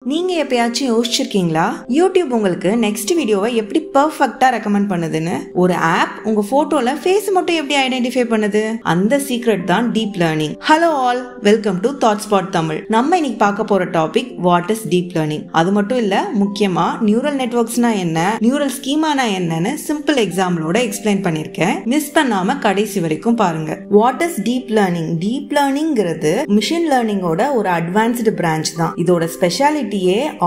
நீங்க எப்பயாச்சும் யோசிச்சிருக்கீங்களா யூடியூப் உங்களுக்கு நெக்ஸ்ட் வீடியோவை எப்படி பெர்ஃபெக்ட்டா ரெக்கமெண்ட் பண்ணுதுன்னு? ஒரு ஆப் உங்க போட்டோல ஃபேஸ் மட்டும் எப்படி ஐடென்டிஃபை பண்ணுது? அந்த சீக்ரெட் தான் deep learning. Hello all, welcome to thought spot Tamil. நம்ம இன்னைக்கு பார்க்க போற topic what is deep learning. அது மட்டும் இல்ல, முக்கியமா நியூரல் நெட்வொர்க்ஸ்னா என்ன, நியூரல் ஸ்கீமானா என்னன்னு சிம்பிள் எக்ஸாம்பிளோட எக்ஸ்பிளைன் பண்ணிருக்கேன். மிஸ் பண்ணாம கடைசி வரைக்கும் பாருங்க. What is deep learning? Deep லேர்னிங்கிறது மிஷின் லேர்னிங்கோட ஒரு அட்வான்ஸ்டு பிரான்ச் தான். இதோட speciality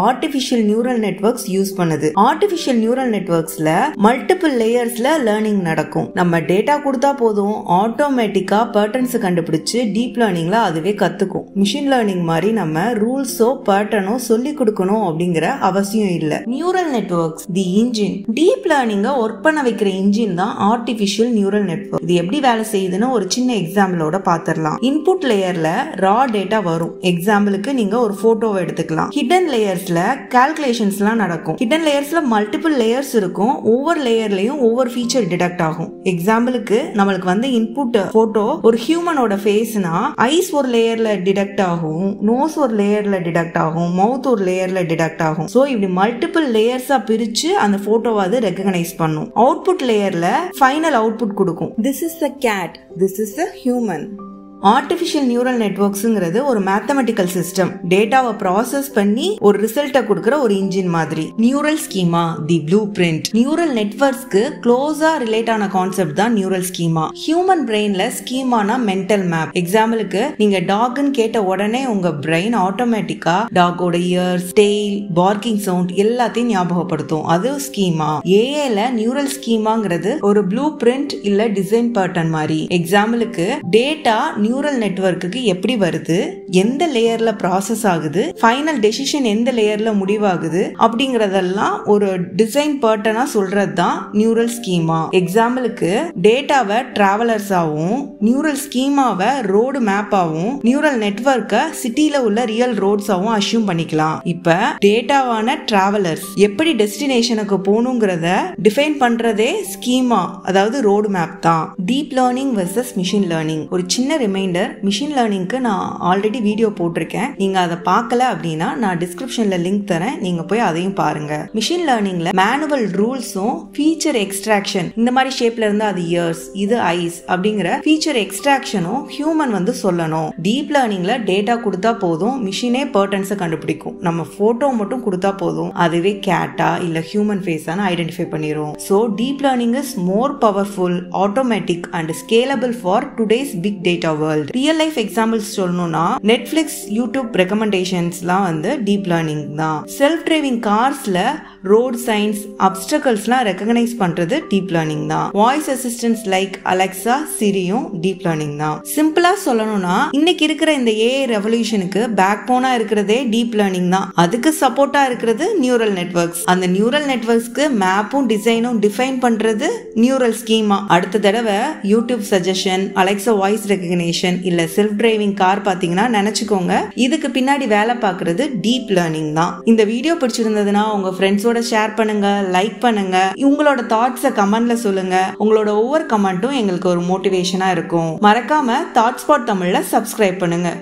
artificial neural networks use பண்ணுது. ஆர்டிபிஷியல் நியூரல் நெட்வொர்க்ஸ்ல மல்டிபிள் லேயர்ஸ்ல லேர்னிங் நடக்கும். நம்ம டேட்டா கொடுத்தா போதும், ஆட்டோமேட்டிக்கா பேட்டர்ன்ஸ் கண்டுபிடிச்சு டீப் லேர்னிங்ல அதுவே கத்துக்கும். மிஷின் லேர்னிங் மாதிரி நம்ம ரூல்ஸோ பேட்டர்னோ சொல்லி கொடுக்கணும் அப்படிங்கிற அவசியம் இல்ல. Neural networks the engine. Deep லேர்னிங்க ஒர்க் பண்ண வைக்கிற இன்ஜின் தான் ஆர்டிபிஷியல் நியூரல் நெட்வொர்க். இது எப்படி வேலை செய்யுதுன்னு ஒரு சின்ன எக்ஸாம்பிளோட பாத்திரலாம். இன்புட் லேயர்ல ரா டேட்டா வரும். எக்ஸாம்பிளுக்கு நீங்க ஒரு போட்டோவை எடுத்துக்கலாம். ஹிடன் லேயர்ஸ்ல கால்குலேஷன்ஸ்லாம் நடக்கும். ஹிடன் லேயர்ஸ்ல மல்டிபிள் லேயர்ஸ் இருக்கும். ஒவ்வொரு லேயர்லயும் ஒவ்வொரு ஃபீச்சர் டிடெக்ட் ஆகும். எக்ஸாம்பிளுக்கு நம்மளுக்கு வந்து இன்புட் போட்டோ ஒரு ஹியூமனோட ஃபேஸ்னா ஐஸ் ஒரு லேயர்ல டிடெக்ட் ஆகும், நோஸ் ஒரு லேயர்ல டிடெக்ட் ஆகும், மவுத் ஒரு லேயர்ல டிடெக்ட் ஆகும். சோ இப்படி மல்டிபிள் லேயர்ஸா பிரிச்சு அந்த போட்டோவை அது ரெகக்னைஸ் பண்ணும். அவுட்புட் லேயர்ல ஃபைனல் அவுட்புட் கொடுக்கும். This is the cat, this is the human. Artificial neural நெட்வொர்க்ஸ்ங்கிறது ஒரு மேத்தமெட்டிக்கல் சிஸ்டம். டேட்டாவை ப்ராசஸ் பண்ணி ஒரு ரிசல்ட்டை கொடுக்கிற ஒரு இன்ஜின் மாதிரி. Neural schema the blueprint. Neural நெட்வொர்க்ஸ்க்கு க்ளோஸா ரிலேட் ஆன கான்செப்ட் தான் நியூரல் ஸ்கீமா. ஹியூமன் பிரெயின்ல ஸ்கீமானா மென்டல் மேப். எக்ஸாம்பிளுக்கு நீங்க டாக்னு கேட்ட உடனே உங்க பிரெயின் ஆட்டோமேட்டிக்கா டாகோட இயர்ஸ், டெய்ல், பார்க்கிங் சவுண்ட் எல்லாத்தையும் ஞாபகப்படுத்தும். அது ஸ்கீமா. ஏஏல நியூரல் ஸ்கீமாங்கிறது ஒரு ப்ளூ பிரிண்ட் இல்ல டிசைன் பேட்டர்ன் மாதிரி. எக்ஸாம்பிளுக்கு டேட்டா நியூரல் நெட்வொர்க்குக்கு எப்படி வருது, எந்த லேயர்ல ப்ராசஸ் ஆகுது, ஃபைனல் டெசிஷன் எந்த லேயர்ல முடிவாகுது அப்படிங்கறதெல்லாம் ஒரு டிசைன் பேட்டர்னா சொல்றது தான் நியூரல் ஸ்கீமா. எக்ஸாம்பிளுக்கு டேட்டாவை டிராவலர்ஸ் ஆகும், நியூரல் ஸ்கீமாவை ரோடு மேப் ஆகும், நியூரல் நெட்வொர்க்கை சிட்டில உள்ள ரியல் ரோட்ஸ் ஆகும் அஸ்யூம் பண்ணிக்கலாம். இப்ப டேட்டாவான டிராவலர்ஸ் எப்படி டெஸ்டினேஷனுக்கு போகணுங்கிறத டிஃபைன் பண்றதே ஸ்கீமா, அதாவது ரோடு மேப் தான். Deep learning versus machine learning. ஒரு சின்ன ரிமைண்டர், மிஷின் லேர்னிங்க்கு நான் ஆல்ரெடி வீடியோ போட்டிருக்கேன். நீங்க அதை பார்க்கல அப்படின்னா நான் டிஸ்கிரிப்ஷன்ல லிங்க் தரேன், நீங்க போய் அதையும் பாருங்க. மிஷின் லேர்னிங்ல மேனுவல் ரூல்ஸும் ஃபீச்சர் எக்ஸ்ட்ராக்ஷன், இந்த மாதிரி ஷேப்ல இருந்தா அது இயர்ஸ், இது ஐஸ் அப்படிங்கிற ஃபீச்சர் எக்ஸ்ட்ராக்ஷனும் ஹியூமன் வந்து சொல்லணும். டீப் லேர்னிங்ல டேட்டா கொடுத்தா போதும், மிஷினே பேட்டர்ன்ஸை கண்டுபிடிக்கும். நம்ம போட்டோ மட்டும் கொடுத்தா போதும், அதுவே கேட்டா இல்ல ஹியூமன் ஃபேஸான ஐடென்டிஃபை பண்ணிரும். So deep learning is more powerful, automatic and scalable for today's big data world. Real life examples சொல்லணும்னா நெட்ஃபிளிக்ஸ், யூடியூப் ரெக்கமெண்டேஷன்ஸ்லாம் வந்து டீப் லேர்னிங் தான். செல்ஃப் டிரைவிங் கார்ஸ்ல ரோட் சைன்ஸ், அப்டக்கல்ஸ்லாம் ரெகக்னைஸ் பண்றது டீப் லேர்னிங் தான். வாய்ஸ் அசிஸ்டன்ட்ஸ் லைக் அலெக்சா, சிரியும் deep learning தான். சிம்பிளா சொல்லணும்னா இன்னைக்கு இருக்கிற இந்த ஏஐ ரெவல்யூஷனுக்கு பேக் போனா இருக்கிறதே டீப் லேர்னிங் தான். அதுக்கு சப்போர்ட்டா இருக்கிறது நியூரல் நெட்வொர்க்ஸ். அந்த நியூரல் நெட்வொர்க்ஸ்க்கு மேப்பும் டிசைனும் டிஃபைன் பண்றது நியூரல் ஸ்கீமா. அடுத்த தடவை YouTube suggestion, Alexa voice recognition இல்ல செல்ஃப் டிரைவிங் கார் பாத்தீங்கன்னா நினைச்சுக்கோங்க, இதுக்கு பின்னாடி வேலை பார்க்கறது டீப் லேர்னிங் தான். இந்த வீடியோ பிடிச்சிருந்ததுன்னா உங்க ஃப்ரெண்ட்ஸோட ஷேர் பண்ணுங்க, லைக் பண்ணுங்க, உங்களோட தாட்ஸை கமெண்ட்ல சொல்லுங்க. உங்களோட ஒவ்வொரு கமெண்ட்டும் எங்களுக்கு ஒரு மோட்டிவேஷனா இருக்கும். மறக்காம தாட் ஸ்பாட் தமிழ்ல சப்ஸ்கிரைப் பண்ணுங்க.